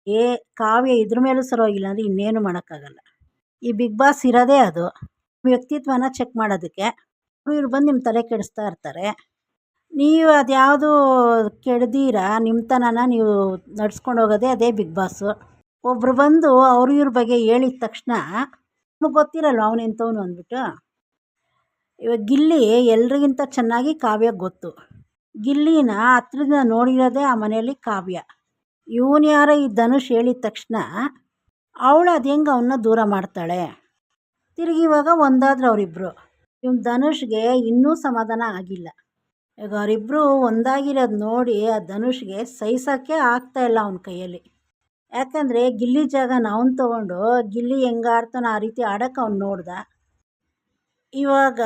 ಏ ಕಾವ್ಯ ಇದ್ರ ಮೇಲೂ ಸರೋಗಿಲ್ಲ ಅಂದರೆ ಇನ್ನೇನು ಮಾಡೋಕ್ಕಾಗಲ್ಲ. ಈ ಬಿಗ್ ಬಾಸ್ ಇರೋದೇ ಅದು ವ್ಯಕ್ತಿತ್ವನ ಚೆಕ್ ಮಾಡೋದಕ್ಕೆ. ಇವ್ರು ಬಂದು ನಿಮ್ಮ ತಲೆ ಕೆಡಿಸ್ತಾ ಇರ್ತಾರೆ. ನೀವು ಅದ್ಯಾವುದು ಕೆಡ್ದೀರ ನಿಮ್ಮತನನ ನೀವು ನಡ್ಸ್ಕೊಂಡು ಹೋಗೋದೇ ಅದೇ ಬಿಗ್ ಬಾಸು. ಒಬ್ಬರು ಬಂದು ಅವ್ರು ಇವ್ರ ಬಗ್ಗೆ ಹೇಳಿದ ತಕ್ಷಣ ನಮಗೆ ಗೊತ್ತಿರಲ್ವ ಅವನೆಂಥವನು ಅಂದ್ಬಿಟ್ಟು. ಇವಾಗ ಗಿಲ್ಲಿ ಎಲ್ರಿಗಿಂತ ಚೆನ್ನಾಗಿ ಕಾವ್ಯಕ್ಕೆ ಗೊತ್ತು. ಗಿಲ್ಲಿನ ಹತ್ರದಿಂದ ನೋಡಿರೋದೇ ಆ ಮನೆಯಲ್ಲಿ ಕಾವ್ಯ. ಇವನು ಯಾರೋ ಈ ಧನುಷ್ ಹೇಳಿದ ತಕ್ಷಣ ಅವಳು ಅದು ಹೆಂಗೆ ಅವನ್ನ ದೂರ ಮಾಡ್ತಾಳೆ. ತಿರುಗಿ ಇವಾಗ ಒಂದಾದ್ರು ಅವರಿಬ್ಬರು. ಇವನು ಧನುಷ್ಗೆ ಇನ್ನೂ ಸಮಾಧಾನ ಆಗಿಲ್ಲ. ಈಗ ಅವರಿಬ್ಬರು ಒಂದಾಗಿರೋದು ನೋಡಿ ಆ ಧನುಷ್ಗೆ ಸಹಿಸೋಕ್ಕೆ ಆಗ್ತಾಯಿಲ್ಲ ಅವನ ಕೈಯಲ್ಲಿ. ಯಾಕಂದರೆ ಗಿಲ್ಲಿ ಜಾಗನ ಅವನು ತೊಗೊಂಡು ಗಿಲ್ಲಿ ಹೆಂಗೆ ಆಡ್ತಾನೋ ಆ ರೀತಿ ಆಡೋಕ್ಕೆ ಅವ್ನು ನೋಡ್ದ. ಇವಾಗ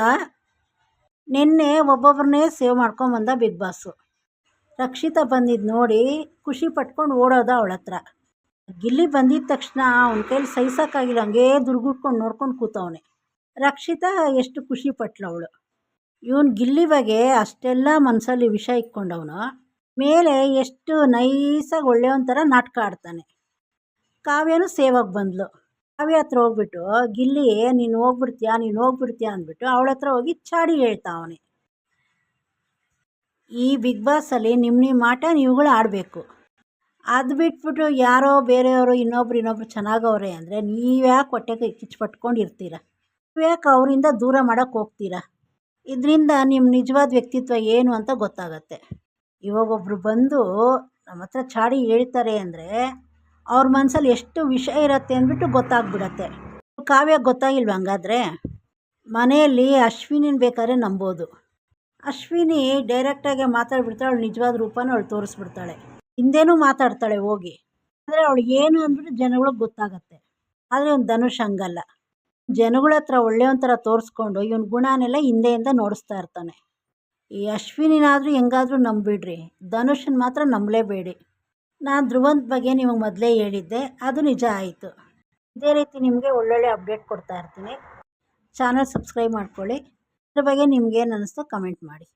ನಿನ್ನೆ ಒಬ್ಬೊಬ್ಬರನ್ನೇ ಸೇವ್ ಮಾಡ್ಕೊಂಬಂದ ಬಿಗ್ ಬಾಸು. ರಕ್ಷಿತಾ ಬಂದಿದ್ದು ನೋಡಿ ಖುಷಿ ಪಟ್ಕೊಂಡು ಓಡೋದ ಅವಳ ಹತ್ರ. ಗಿಲ್ಲಿ ಬಂದಿದ್ದ ತಕ್ಷಣ ಅವನ ಕೈಲಿ ಸಹಿಸೋಕ್ಕಾಗಿಲ್ಲ, ಹಂಗೇ ದುರ್ಗುಟ್ಕೊಂಡು ನೋಡ್ಕೊಂಡು ಕೂತವನೆ. ರಕ್ಷಿತಾ ಎಷ್ಟು ಖುಷಿ ಪಟ್ಲವಳು. ಇವನು ಗಿಲ್ಲಿ ಬಗ್ಗೆ ಅಷ್ಟೆಲ್ಲ ಮನಸ್ಸಲ್ಲಿ ವಿಷ ಇಟ್ಕೊಂಡವನು ಮೇಲೆ ಎಷ್ಟು ನೈಸಾಗಿ ಒಳ್ಳೆಯವನ ಥರ ನಾಟಕ ಆಡ್ತಾನೆ. ಕಾವ್ಯನೂ ಸೇವಾಗಿ ಬಂದಳು. ಕಾವ್ಯ ಹತ್ರ ಹೋಗ್ಬಿಟ್ಟು ಗಿಲ್ಲಿ ನೀನು ಹೋಗ್ಬಿಡ್ತೀಯಾ ಅಂದ್ಬಿಟ್ಟು ಅವಳ ಹತ್ರ ಹೋಗಿ ಚಾಡಿ ಹೇಳ್ತಾವನೆ. ಈ ಬಿಗ್ ಬಾಸಲ್ಲಿ ನಿಮ್ಮ ಆಟ ನೀವುಗಳು ಆಡಬೇಕು. ಅದು ಬಿಟ್ಬಿಟ್ಟು ಯಾರೋ ಬೇರೆಯವರು ಇನ್ನೊಬ್ರು ಚೆನ್ನಾಗವ್ರೆ ಅಂದರೆ ನೀವ್ಯಾಕೆ ಹೊಟ್ಟೆಗೆ ಕಿಚ್ಚುಪಟ್ಕೊಂಡಿರ್ತೀರ? ನೀವ್ಯಾಕೆ ಅವರಿಂದ ದೂರ ಮಾಡೋಕ್ಕೆ ಹೋಗ್ತೀರಾ? ಇದರಿಂದ ನಿಮ್ಮ ನಿಜವಾದ ವ್ಯಕ್ತಿತ್ವ ಏನು ಅಂತ ಗೊತ್ತಾಗತ್ತೆ. ಇವಾಗ ಒಬ್ಬರು ಬಂದು ನಮ್ಮ ಹತ್ರ ಚಾಡಿ ಹೇಳ್ತಾರೆ ಅಂದರೆ ಅವ್ರ ಮನಸ್ಸಲ್ಲಿ ಎಷ್ಟು ವಿಷಯ ಇರುತ್ತೆ ಅಂದ್ಬಿಟ್ಟು ಗೊತ್ತಾಗ್ಬಿಡತ್ತೆ. ಕಾವ್ಯ ಗೊತ್ತಾಗಿಲ್ವ ಹಂಗಾದ್ರೆ? ಮನೆಯಲ್ಲಿ ಅಶ್ವಿನಿನ ಬೇಕಾದ್ರೆ ನಂಬೋದು. ಅಶ್ವಿನಿ ಡೈರೆಕ್ಟಾಗಿ ಮಾತಾಡ್ಬಿಡ್ತಾಳೆ, ಅವಳು ನಿಜವಾದ ರೂಪನ ಅವಳು ತೋರಿಸ್ಬಿಡ್ತಾಳೆ. ಹಿಂದೇನೂ ಮಾತಾಡ್ತಾಳೆ ಹೋಗಿ. ಅಂದರೆ ಅವಳು ಏನು ಅಂದ್ಬಿಟ್ಟು ಜನಗಳಿಗೆ ಗೊತ್ತಾಗತ್ತೆ. ಆದರೆ ಒಂದು ಧನುಷ್ ಹಂಗಲ್ಲ. ಜನಗಳ ಹತ್ರ ಒಳ್ಳೆಯವನ ಥರ ತೋರಿಸ್ಕೊಂಡು ಇವನ ಗುಣನೆಲ್ಲ ಹಿಂದೆಯಿಂದ ನೋಡಿಸ್ತಾ ಇರ್ತಾನೆ. ಈ ಅಶ್ವಿನಿನಾದರೂ ಹೆಂಗಾದರೂ ನಂಬಿಬಿಡ್ರಿ, ಧನುಷನ್ ಮಾತ್ರ ನಂಬಲೇಬೇಡಿ. ನಾನು ಧ್ರುವಂತ್ ಬಗ್ಗೆ ನಿಮಗೆ ಮೊದಲೇ ಹೇಳಿದ್ದೆ, ಅದು ನಿಜ ಆಯಿತು. ಇದೇ ರೀತಿ ನಿಮಗೆ ಒಳ್ಳೊಳ್ಳೆ ಅಪ್ಡೇಟ್ ಕೊಡ್ತಾ ಇರ್ತೀನಿ. ಚಾನಲ್ ಸಬ್ಸ್ಕ್ರೈಬ್ ಮಾಡ್ಕೊಳ್ಳಿ. ಇದ್ರ ಬಗ್ಗೆ ನಿಮ್ಗೇನು ಅನ್ನಿಸ್ತೋ ಕಮೆಂಟ್ ಮಾಡಿ.